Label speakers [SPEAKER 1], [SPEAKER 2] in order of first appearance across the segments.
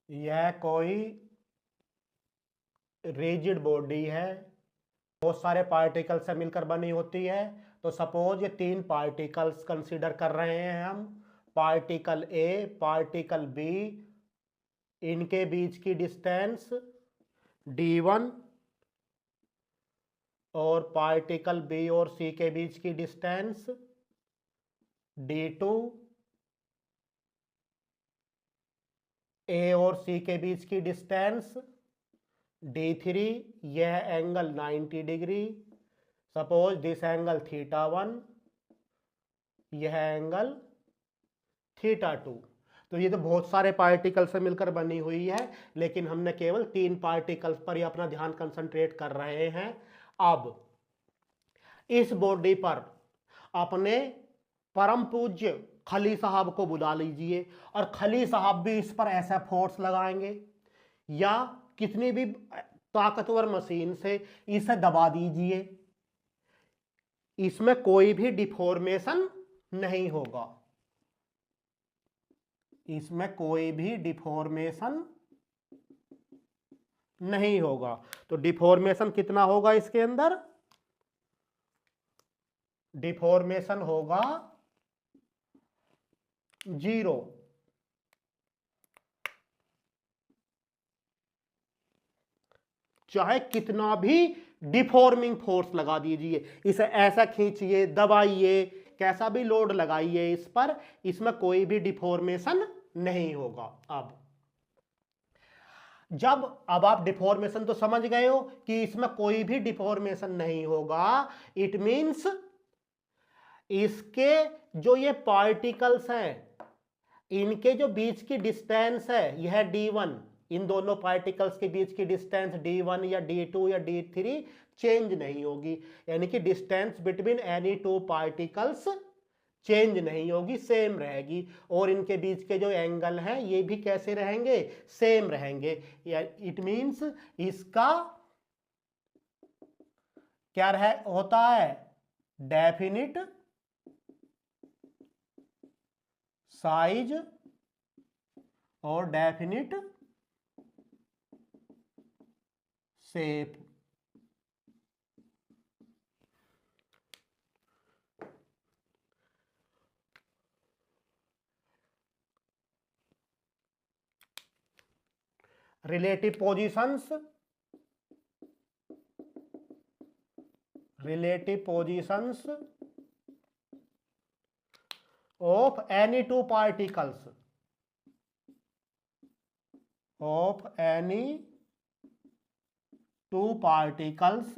[SPEAKER 1] यह कोई rigid body है, बहुत सारे पार्टिकल से मिलकर बनी होती है। तो सपोज ये 3 पार्टिकल्स कंसीडर कर रहे हैं हम, पार्टिकल ए, पार्टिकल बी, इनके बीच की डिस्टेंस d1 और पार्टिकल बी और सी के बीच की डिस्टेंस d2, ए और सी के बीच की डिस्टेंस d3, यह angle 90 degree, suppose this angle θ1, यह एंगल θ2। तो ये तो बहुत सारे पार्टिकल से मिलकर बनी हुई है, लेकिन हमने केवल 3 पार्टिकल्स पर ही अपना ध्यान कंसंट्रेट कर रहे हैं। अब इस बॉडी पर अपने परम पूज्य खली साहब को बुला लीजिए और खली साहब भी इस पर ऐसा फोर्स लगाएंगे, या कितनी भी ताकतवर मशीन से इसे दबा दीजिए, इसमें कोई भी डिफॉर्मेशन नहीं होगा, इसमें कोई भी डिफॉर्मेशन नहीं होगा। तो डिफॉर्मेशन कितना होगा इसके अंदर? डिफॉर्मेशन होगा 0। चाहे कितना भी डिफॉर्मिंग फोर्स लगा दीजिए, इसे ऐसा खींचिए, दबाइए, कैसा भी लोड लगाइए इस पर, इसमें कोई भी डिफॉर्मेशन नहीं होगा। अब आप डिफॉर्मेशन तो समझ गए हो कि इसमें कोई भी डिफॉर्मेशन नहीं होगा। इट मींस इसके जो ये पार्टिकल्स हैं, इनके जो बीच की डिस्टेंस है यह d1, इन दोनों पार्टिकल्स के बीच की डिस्टेंस d1 या d2 या d3 चेंज नहीं होगी, यानी कि distance between any 2 particles change नहीं होगी, सेम रहेगी। और इनके बीच के जो एंगल हैं ये भी कैसे रहेंगे? सेम रहेंगे। इट मींस इसका क्या होता है? डेफिनिट साइज और definite shape. Relative positions, relative positions of any 2 particles, of any 2 particles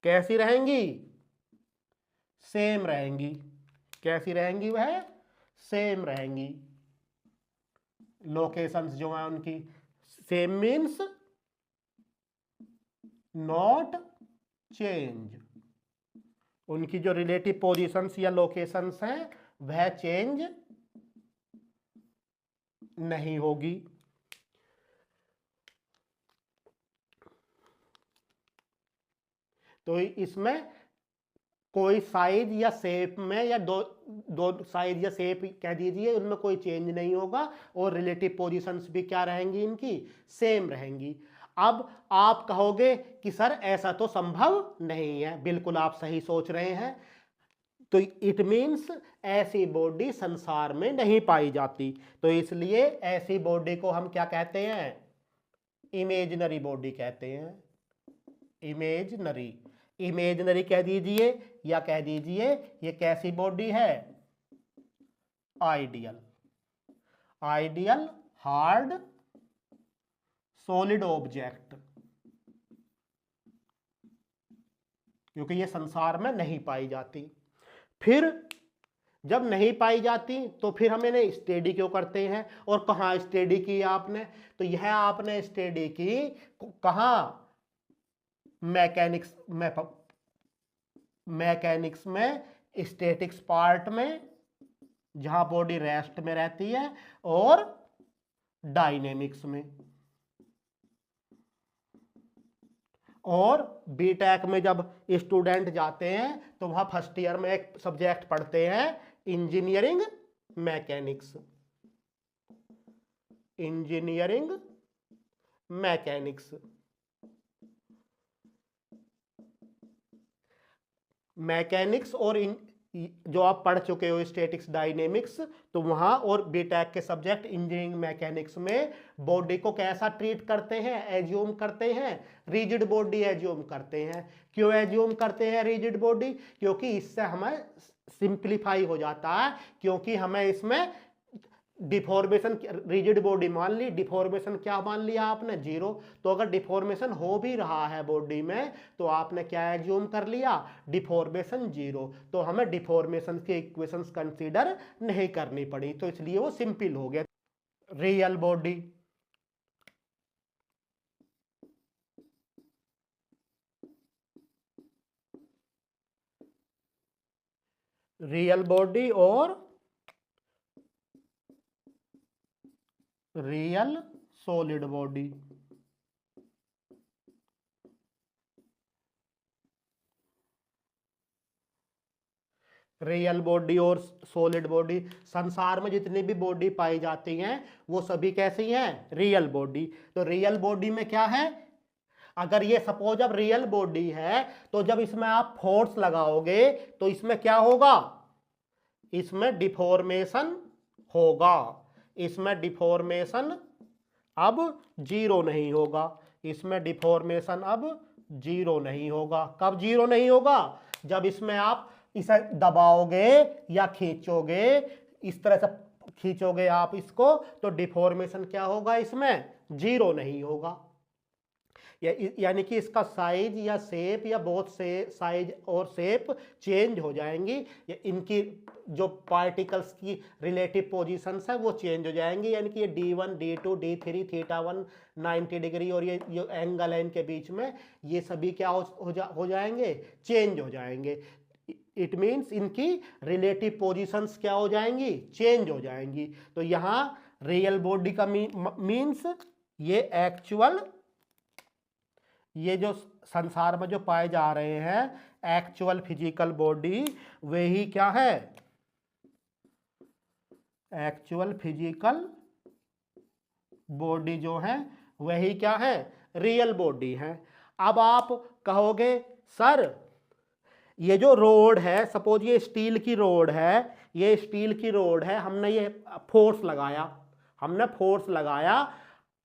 [SPEAKER 1] कैसी रहेंगी? सेम रहेंगी। कैसी रहेंगी? वह सेम रहेंगी। लोकेशंस जो है उनकी सेम मीन्स नॉट चेंज, उनकी जो रिलेटिव पोजीशंस या लोकेशंस हैं वह चेंज नहीं होगी। तो इसमें कोई साइज या शेप में, या दो साइज या शेप कह दीजिए, उनमें कोई चेंज नहीं होगा, और रिलेटिव पोजीशंस भी क्या रहेंगी? इनकी सेम रहेंगी। अब आप कहोगे कि सर ऐसा तो संभव नहीं है। बिल्कुल आप सही सोच रहे हैं। तो इट मीन्स ऐसी बॉडी संसार में नहीं पाई जाती। तो इसलिए ऐसी बॉडी को हम क्या कहते हैं? इमेजिनरी बॉडी कहते हैं। इमेजिनरी, इमेजिनरी कह दीजिए, या कह दीजिए ये कैसी बॉडी है? Ideal, ideal hard solid object, क्योंकि ये संसार में नहीं पाई जाती। फिर जब नहीं पाई जाती तो फिर हम इन्हें स्टडी क्यों करते हैं? और कहाँ स्टडी की आपने? तो यह आपने स्टडी की कहाँ? मैकेनिक्स में, मैकेनिक्स में स्टैटिक्स पार्ट में, जहां बॉडी रेस्ट में रहती है, और डायनेमिक्स में। और बीटेक में जब स्टूडेंट जाते हैं तो वहां फर्स्ट ईयर में एक सब्जेक्ट पढ़ते हैं, engineering mechanics, engineering mechanics. Mechanics और जो आप पढ़ चुके हो स्टैटिक्स डायनेमिक्स, तो वहां और बीटेक के सब्जेक्ट इंजीनियरिंग मैकेनिक्स में बॉडी को कैसा ट्रीट करते हैं, एज्यूम करते हैं, रिजिड बॉडी एज्यूम करते हैं। क्यों एज्यूम करते हैं रिजिड बॉडी? क्योंकि इससे हमें सिंप्लीफाई हो जाता है, क्योंकि हमें इसमें डिफॉर्मेशन, रिजिड बॉडी मान ली, डिफॉर्मेशन क्या मान लिया आपने? जीरो। तो अगर डिफॉर्मेशन हो भी रहा है बॉडी में तो आपने क्या एज्यूम कर लिया? Deformation zero. तो हमें डिफॉर्मेशन के इक्वेशंस कंसीडर नहीं करनी पड़ी, तो इसलिए वो सिंपल हो गया। रियल बॉडी, रियल बॉडी और real solid body. Real body और सॉलिड बॉडी, संसार में जितनी भी बॉडी पाई जाती हैं वो सभी कैसी हैं? Real body. तो रियल बॉडी में क्या है? अगर ये सपोज अब रियल बॉडी है तो जब इसमें आप फोर्स लगाओगे तो इसमें क्या होगा? इसमें डिफॉर्मेशन होगा। इसमें डिफॉर्मेशन अब जीरो नहीं होगा। इसमें डिफॉर्मेशन अब जीरो नहीं होगा। कब जीरो नहीं होगा? जब इसमें आप इसे दबाओगे या खींचोगे, इस तरह से खींचोगे आप इसको, तो डिफॉर्मेशन क्या होगा? इसमें जीरो नहीं होगा। यानी कि इसका साइज या शेप या बहुत से साइज और शेप चेंज हो जाएंगी, या इनकी जो पार्टिकल्स की रिलेटिव पोजीशंस है वो चेंज हो जाएंगी। यानी कि ये D1, D2, D3, θ1 90 डिग्री और ये जो एंगल है इनके बीच में, ये सभी क्या हो जाएंगे? चेंज हो जाएंगे। इट मीन्स इनकी रिलेटिव पोजीशंस क्या हो जाएंगी? चेंज हो जाएंगी। तो यहाँ रियल बॉडी का मीन्स ये एक्चुअल, ये जो संसार में जो पाए जा रहे हैं एक्चुअल फिजिकल बॉडी, वही क्या है? एक्चुअल फिजिकल बॉडी जो है वही क्या है? रियल बॉडी है। अब आप कहोगे सर ये जो रोड है, सपोज ये स्टील की रोड है, ये स्टील की रोड है, हमने ये फोर्स लगाया, हमने फोर्स लगाया,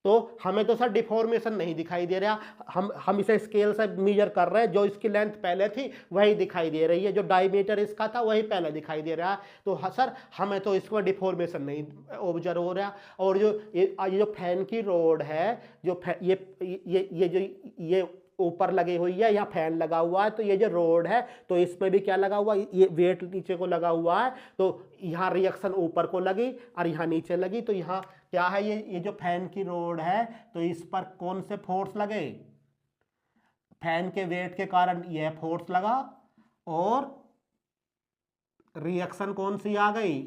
[SPEAKER 1] तो हमें तो सर डिफॉर्मेशन नहीं दिखाई दे रहा। हम इसे स्केल से मेजर कर रहे हैं, जो इसकी लेंथ पहले थी वही दिखाई दे रही है, जो डायमीटर इसका था वही पहले दिखाई दे रहा है। तो सर हमें तो इसमें डिफॉर्मेशन नहीं ऑब्जर्व हो रहा। और जो ये जो फैन की रोड है, जो ये ऊपर लगी हुई है, यहाँ फैन लगा हुआ है, तो ये जो रोड है तो इसमें भी क्या लगा हुआ है? ये वेट नीचे को लगा हुआ है, तो यहाँ रिएक्शन ऊपर को लगी और यहाँ नीचे लगी। तो यहाँ क्या है? ये जो फैन की रोड है तो इस पर कौन से फोर्स लगे? फैन के वेट के कारण यह फोर्स लगा, और रिएक्शन कौन सी आ गई?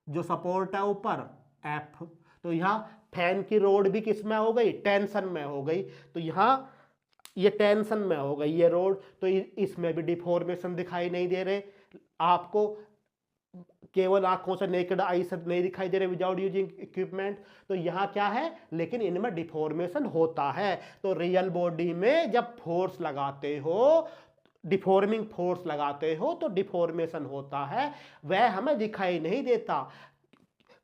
[SPEAKER 1] जो सपोर्ट है ऊपर, F। तो यहाँ फैन की रोड भी किस में हो गई? टेंशन में हो गई। तो यहाँ ये टेंशन में हो गई ये रोड, तो इसमें भी डिफॉर्मेशन दिखाई नहीं दे रहे आपको, केवल आंखों से नेकेड आई से नहीं दिखाई दे रहे विदाउट यूजिंग इक्विपमेंट। तो यहाँ क्या है? लेकिन इनमें डिफॉर्मेशन होता है। तो रियल बॉडी में जब फोर्स लगाते हो, डिफॉर्मिंग फोर्स लगाते हो, तो डिफॉर्मेशन होता है, वह हमें दिखाई नहीं देता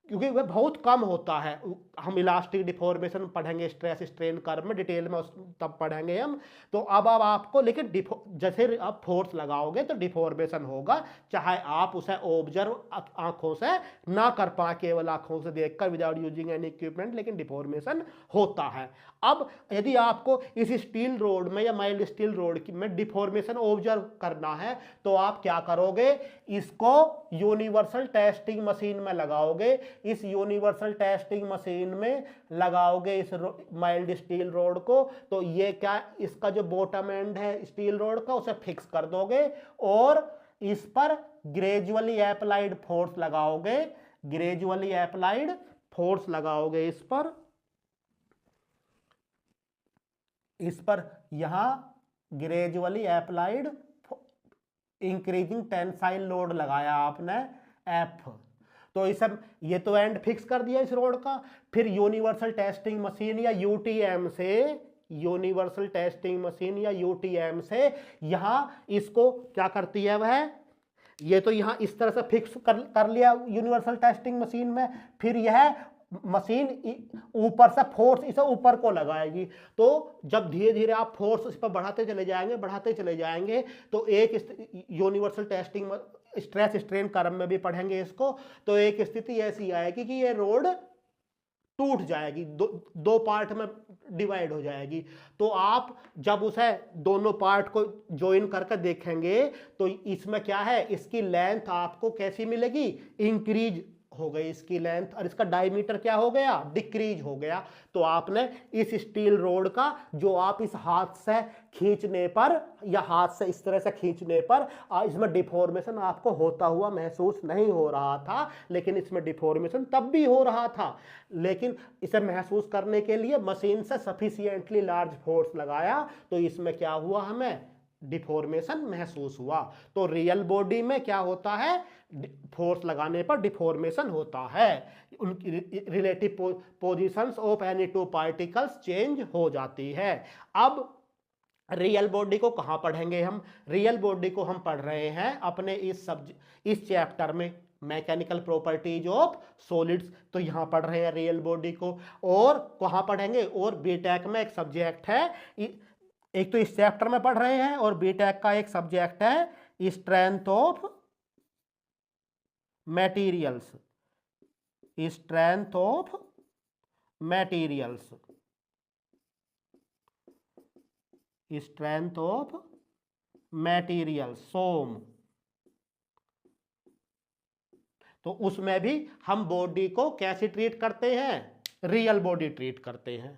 [SPEAKER 1] क्योंकि वह बहुत कम होता है। हम इलास्टिक डिफॉर्मेशन पढ़ेंगे स्ट्रेस स्ट्रेन कर्व में डिटेल में, तब पढ़ेंगे हम। तो अब आपको, लेकिन जैसे आप फोर्स लगाओगे तो डिफॉर्मेशन होगा, चाहे आप उसे ऑब्जर्व आंखों से ना कर पाए, केवल आंखों से देखकर विदाउट यूजिंग एनी इक्विपमेंट, लेकिन डिफॉर्मेशन होता है। अब यदि आपको इस स्टील रोड में या माइल्ड स्टील रोड में डिफॉर्मेशन ऑब्जर्व करना है तो आप क्या करोगे? इसको यूनिवर्सल टेस्टिंग मशीन में लगाओगे। इस यूनिवर्सल टेस्टिंग मशीन में लगाओगे इस माइल्ड स्टील रोड को, तो ये क्या, इसका जो बॉटम एंड है स्टील रोड का उसे फिक्स कर दोगे और इस पर ग्रेजुअली अप्लाइड फोर्स लगाओगे। ग्रेजुअली अप्लाइड फोर्स लगाओगे इस पर यहां gradually applied increasing tensile load लगाया आपने F। तो इस सब ये तो एंड फिक्स कर दिया इस रोड का। फिर यूनिवर्सल टेस्टिंग मशीन या यूटीएम से, यूनिवर्सल टेस्टिंग मशीन या यूटीएम से यहां इसको क्या करती है वह, ये तो यहां इस तरह से फिक्स कर लिया यूनिवर्सल टेस्टिंग मशीन में। फिर यह मशीन ऊपर से फोर्स इसे ऊपर को लगाएगी। तो जब धीरे धीरे आप फोर्स इस पर बढ़ाते चले जाएंगे तो एक universal testing stress strain curve में भी पढ़ेंगे इसको, तो एक स्थिति ऐसी आएगी कि ये रोड टूट जाएगी, दो पार्ट में डिवाइड हो जाएगी। तो आप जब उसे दोनों पार्ट को ज्वाइन करके देखेंगे तो इसमें क्या है, इसकी लेंथ आपको कैसी मिलेगी, इंक्रीज हो गई इसकी लेंथ, और इसका डायमीटर क्या हो गया, डिक्रीज हो गया। तो आपने इस स्टील रोड का जो आप इस हाथ से खींचने पर या हाथ से इस तरह से खींचने पर इसमें डिफॉर्मेशन आपको होता हुआ महसूस नहीं हो रहा था, लेकिन इसमें डिफॉर्मेशन तब भी हो रहा था। लेकिन इसे महसूस करने के लिए मशीन से सफिशिएंटली लार्ज फोर्स लगाया तो इसमें क्या हुआ, हमें डिफॉर्मेशन महसूस हुआ। तो रियल बॉडी में क्या होता है, फोर्स लगाने पर डिफॉर्मेशन होता है, उनकी relative positions of any two particles change हो जाती है। अब रियल बॉडी को कहां पढ़ेंगे हम, रियल बॉडी को हम पढ़ रहे हैं अपने इस चैप्टर में मैकेनिकल प्रॉपर्टीज ऑफ सॉलिड्स, तो यहां पढ़ रहे हैं रियल बॉडी को। और कहां पढ़ेंगे, और बीटेक में एक सब्जेक्ट है, एक तो इस चैप्टर में पढ़ रहे हैं और बीटेक का एक सब्जेक्ट है strength of materials, strength of materials, strength of materials, सोम। तो उसमें भी हम बॉडी को कैसे ट्रीट करते हैं, रियल बॉडी ट्रीट करते हैं।